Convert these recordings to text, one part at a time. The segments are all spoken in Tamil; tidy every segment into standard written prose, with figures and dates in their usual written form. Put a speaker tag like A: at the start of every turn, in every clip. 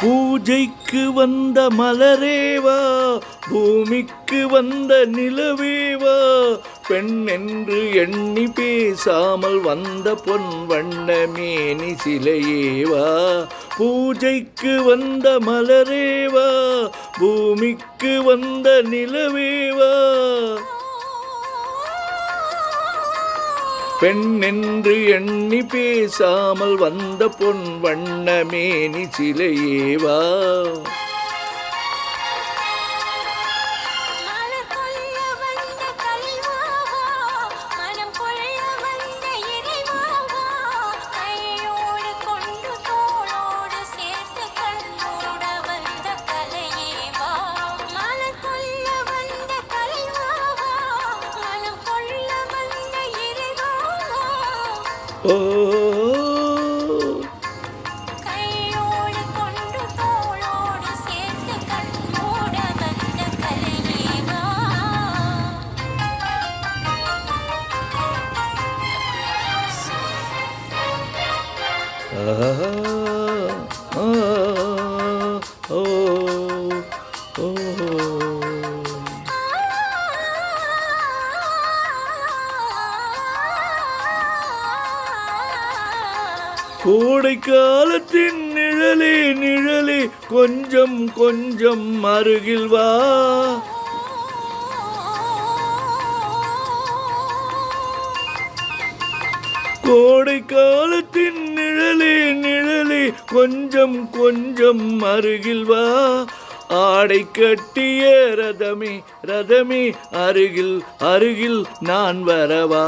A: பூஜைக்கு வந்த மலரேவா, பூமிக்கு வந்த நிலவேவா, பெண் என்று எண்ணி பேசாமல் வந்த பொன் வண்ண மேனி சிலையேவா. பூஜைக்கு வந்த மலரேவா, பூமிக்கு வந்த நிலவேவா, பெண் என்று எண்ணி பேசாமல் வந்த பொன் வண்ண மேனி சிலையேவா. ஓ கையோடு கொண்டு தோளோடு சேர்த்து கண்ணோட வந்த கலையேவா. கோடை காலத்தின் நிழலே நிழலே கொஞ்சம் கொஞ்சம் அருகில் வா. கோடை காலத்தின் நிழலே நிழலே கொஞ்சம் கொஞ்சம் அருகில் வா. ஆடை கட்டிய ரதமே ரதமே அருகில் அருகில் நான் வரவா.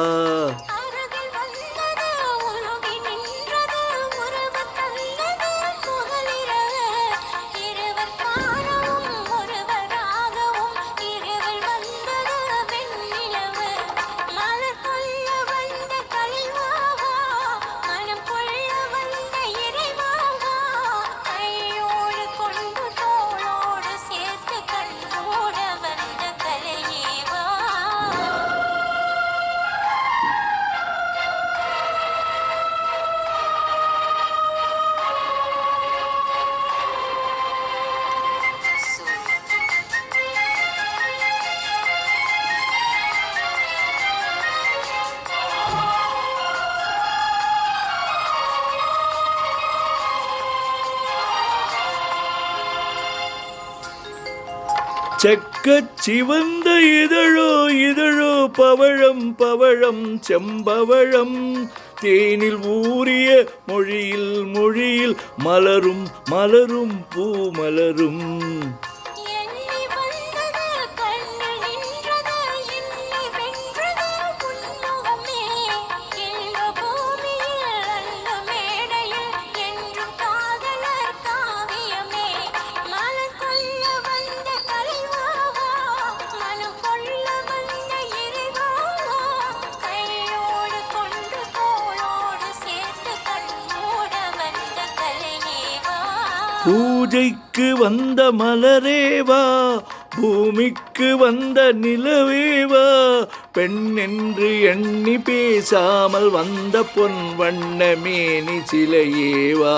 A: செக்கச் சிவந்த இதழோ இதழோ பவழம் பவழம் செம்பவழம், தேனில் ஊறிய மொழியில் மொழியில் மலரும் மலரும் பூ மலரும். பூஜைக்கு வந்த மலரேவா, பூமிக்கு வந்த நிலவேவா, பெண் என்று எண்ணி பேசாமல் வந்த பொன் வண்ண மேனி சிலையேவா.